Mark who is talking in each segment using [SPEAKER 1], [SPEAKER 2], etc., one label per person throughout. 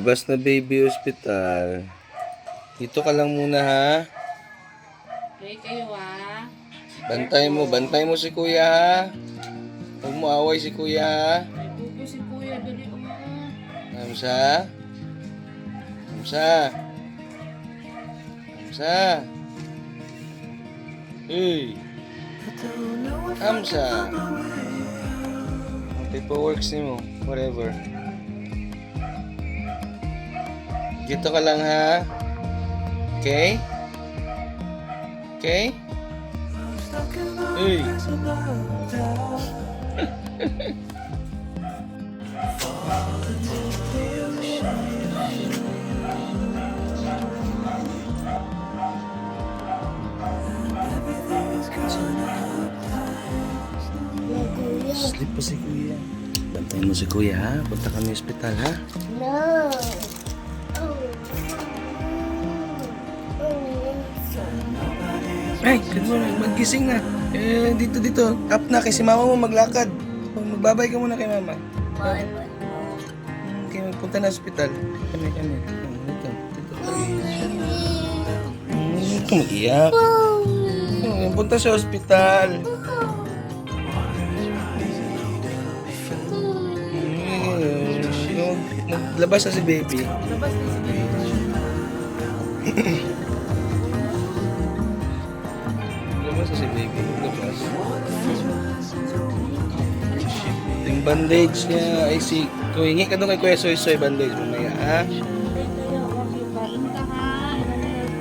[SPEAKER 1] Labas na baby hospital. Dito ka lang muna ha.
[SPEAKER 2] Okay kayo
[SPEAKER 1] Bantay mo si kuya ha. Huwag mo away si kuya ha.
[SPEAKER 2] May bubo si kuya dali
[SPEAKER 1] Hamsa. Hamsa. Hamsa. Hey. Hamsa. Paperworks ni mo. Whatever. Dito ka lang ha. Okay? Okay? Hey. Sleep pa si kuya. Bantayin mo si kuya ha. Punta kami sa ospital ha.
[SPEAKER 3] No.
[SPEAKER 1] Ay, magising na. Dito. Up na kasi mama mo maglakad. Magbabay ka muna kay mama. Okay, magpunta na sa ospital. Kami. Dito. Huwag ka mag-iyak. Punta sa ospital. Naglabas na si baby.
[SPEAKER 2] Labas na si baby.
[SPEAKER 1] Naglabas na si baby. Naglabas. Yung bandage niya ay si... Kung hingi ka doon kay Kuya Soy Soy bandage mamaya ha.
[SPEAKER 2] Kain ka ha.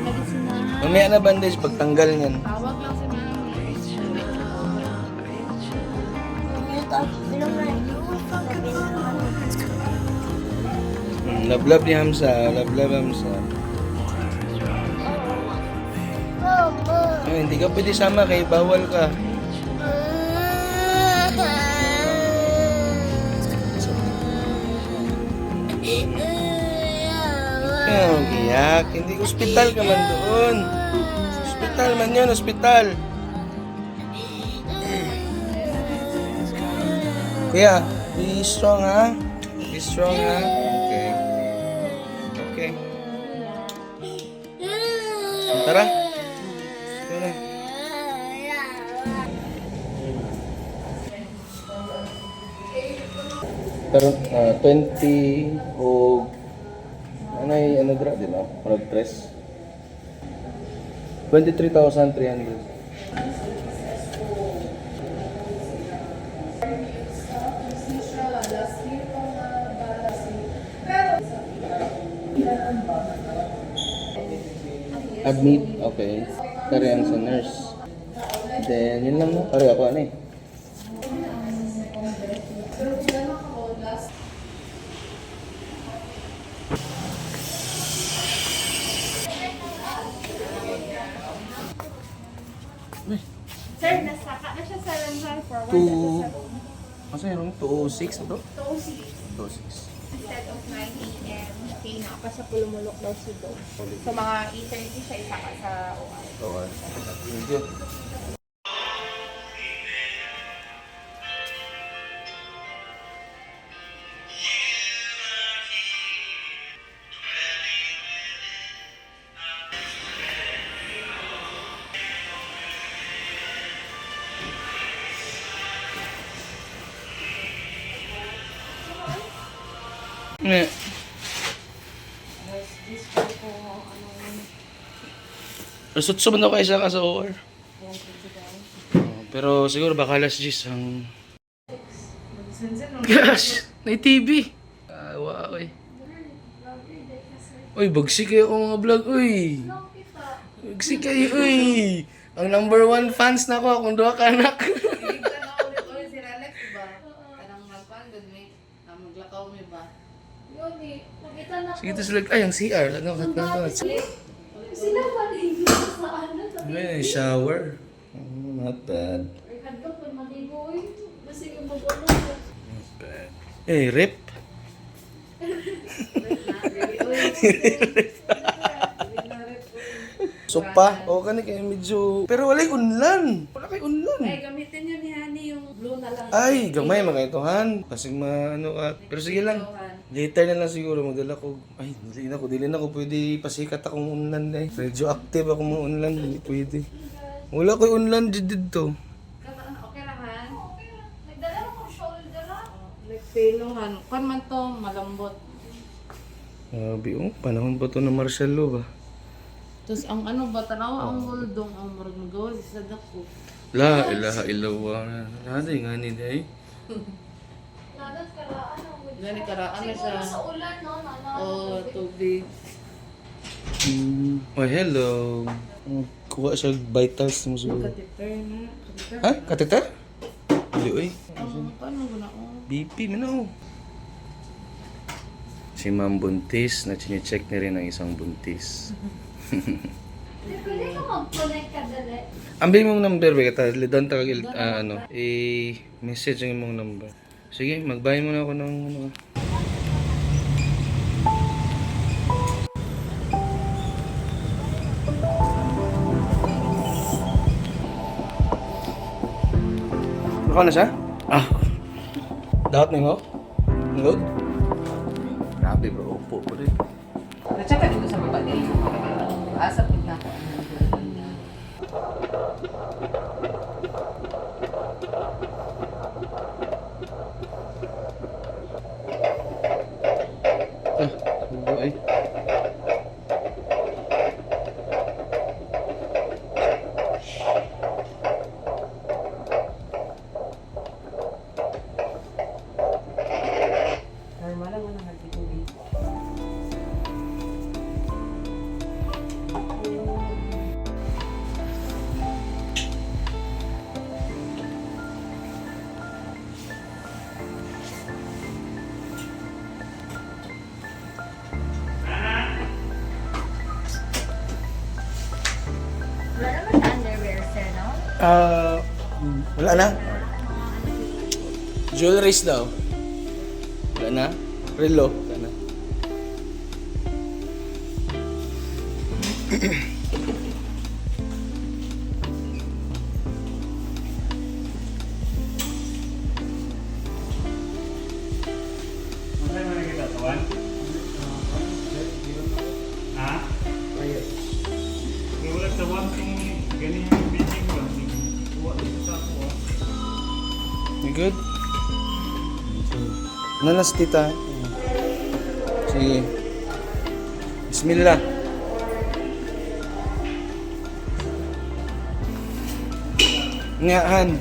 [SPEAKER 2] Nalisin na.
[SPEAKER 1] Mamaya na bandage pagtanggal niyan.
[SPEAKER 2] Tawag lang si mami.
[SPEAKER 1] Lablab ni Hamza. Lablab Hamza. Ay, hindi ka pwede sama kay bawal ka. Kaya mag-iyak. Hindi, ospital ka man doon. Ospital man yun, ospital. Kuya, be strong ha. Be strong ha. Okay. Okay. Tara. Tara. Pero 20 o ano dra din ako? Parang 3. 23,300. Admit, okay. Kari ang sa nurse. Then, yun lang no? Kari ako ano eh.
[SPEAKER 3] Sir, nasaka na siya sa rental for 1
[SPEAKER 1] Two... Masa yung 206 ito?
[SPEAKER 3] 206
[SPEAKER 1] 206.
[SPEAKER 3] instead of 9 a.m. Okay, nakapasa pulumulok daw si Dog. So mga 8:30 siya isaka sa OR.
[SPEAKER 1] Okay. Thank you. Yeah. Sutso man ako isa ka sa OR. Pero siguro baka last G's ang... Gosh! May TV! Wow eh. Uy, bagsik kayo ako mga vlog. Uy! Bagsik kayo, uy! Ang number 1 fans na ko, kung doha ka anak.
[SPEAKER 2] Ulit si Alex ba? Kanang magpan gagawin. Maglakaw mi ba?
[SPEAKER 1] Sige, ito sila. Ay, ang CR. Ano,
[SPEAKER 3] Sila pa rin sa ano?
[SPEAKER 1] may shower. Not bad.
[SPEAKER 3] Hadlok pa maligoy. Basta yung mag-ano.
[SPEAKER 1] Not bad. Eh, rip. Sopa. O, kani kayo medyo... Pero walay unlan. Wala kay unlan.
[SPEAKER 2] Ay, gamitin niyo ni Honey yung blue na lang.
[SPEAKER 1] Ay, gamay mga itohan. Kasi ano ka. Pero sige lang. Later na lang siguro magdala ko. Ay, dili na ko pwede pasikat akong unlan eh. Medyo active ako mga unlan, hindi pwede. Wala ko unlan dito.
[SPEAKER 2] Okay lang, Han?
[SPEAKER 3] Nagdala ko shoulder ha.
[SPEAKER 2] Nagpinuhan. Kung man to, malambot.
[SPEAKER 1] Sabi, panahon ba to ng martial law ba?
[SPEAKER 2] Tapos ang ano ba, tanawa ang guldong, ang murag magawa sa dako.
[SPEAKER 1] La ilaha illallah. Nada nga ni day.
[SPEAKER 3] Nadat karaan ang
[SPEAKER 2] Gani karaan na siya.
[SPEAKER 3] sa ulan no, nana.
[SPEAKER 2] O, tubig.
[SPEAKER 1] Oh, hello. Kuha siya vitals mo siguro.
[SPEAKER 2] Kateter na. Kateter.
[SPEAKER 1] Ha? Kateter? Hindi, oy.
[SPEAKER 2] Paano ko na?
[SPEAKER 1] BP, manaw. Si Ma'am Buntis, na chine-check na rin ang isang buntis.
[SPEAKER 3] Pwede ka mag-connect ka dali.
[SPEAKER 1] Ambil mong number, ba kita? Doon tagag, message ang mong number. Sige, magbayad muna ako ng ano. Baka na siya? Ah. Dapat na mo? Load? Grabe bro, upo ko rin.
[SPEAKER 2] Natsaka dito sa baba din. Asap din na.
[SPEAKER 1] Subo eh.
[SPEAKER 2] Normal lang na nagtitubig.
[SPEAKER 3] Wala naman siya underwear, sir, no?
[SPEAKER 1] Wala na. Jewelries daw. Wala na. Relo. Wala na.
[SPEAKER 4] Masaya mo na kita, Tuan? Ha? Kaya wala sa one kung ganyan yung bidding ko. Tuwa dito sa ako.
[SPEAKER 1] You good? Nanas tita. Sige. Bismillah. Ngahan.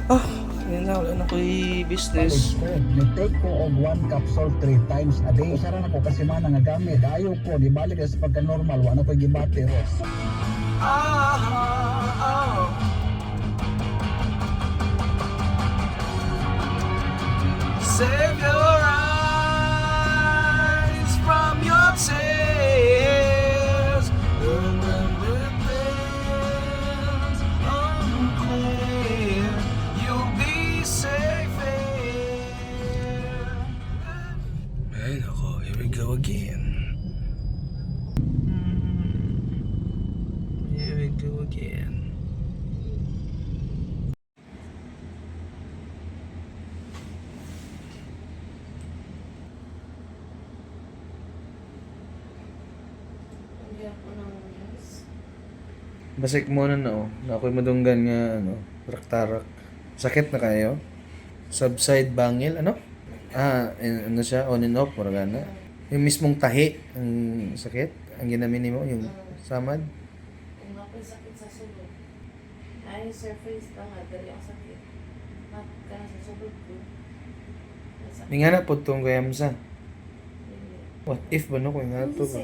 [SPEAKER 1] Oh, yan na. Wala na ko'y business.
[SPEAKER 5] Ni-take ko og 1 capsule 3 times a day. Usaran ako kasi man nga gamit. Ayaw ko, di balik sa pagka-normal. Wala ko gibati, Ros.
[SPEAKER 1] Save your eyes from your tears. Remember things unclear. You'll be safe here. Ay, nako, here we go again. Here we go again. Basik mo na oh. Na ako'y madunggan nga ano, tarak-tarak. Sakit na kayo? Subside bangil, ano? Ano siya? On and off, maragana. Yung mismong tahi, ang sakit, ang ginamini mo, yung samad.
[SPEAKER 2] Kung ako'y sakit sa sulod. Ay, surface lang nga. Dali ang sakit. Ka na sa sulod ko. Nasa-
[SPEAKER 1] May nga na po itong kayamsa.
[SPEAKER 2] Hindi.
[SPEAKER 1] What if ba no? Kung nga to ba?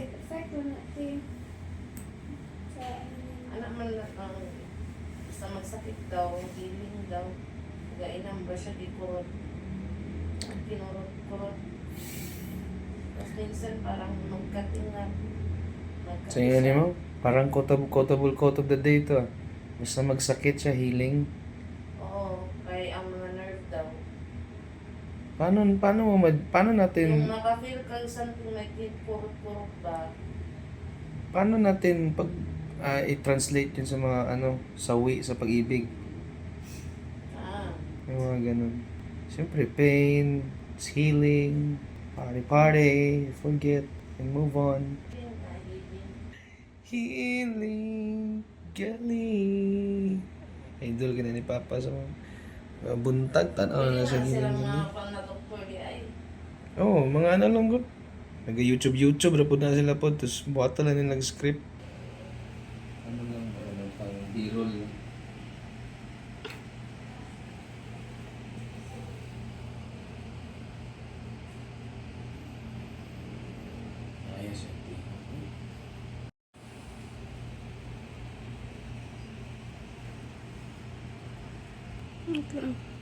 [SPEAKER 2] Anak man na basta magsakit daw, healing daw. Gainam ba siya di kurot. Kinurot-kurot. Tapos minsan parang magkating na.
[SPEAKER 1] Sa inyo mo? Parang quotable the day to ah. Basta magsakit siya, healing.
[SPEAKER 2] Oo, kay ang mga nerve daw.
[SPEAKER 1] Paano
[SPEAKER 2] Yung
[SPEAKER 1] natin
[SPEAKER 2] nakafeel kang something like it, kurot-kurot ba?
[SPEAKER 1] paano natin pag i-translate yun sa mga ano, sawi sa pag-ibig? Yung mga ganun. Siyempre, pain, it's healing, party, forget, and move on. Healing, galing. Idol ka na ni Papa sa mga buntag, tanaw na sa
[SPEAKER 2] Sila
[SPEAKER 1] gilid.
[SPEAKER 2] mga pang na doktor di ay.
[SPEAKER 1] Oo, mga ano lang ko. Nag-YouTube, rapod na sila po. Tapos buhat lang nila nag-script. Ano lang, pang B-roll lang. Ayos yun.
[SPEAKER 3] Okay.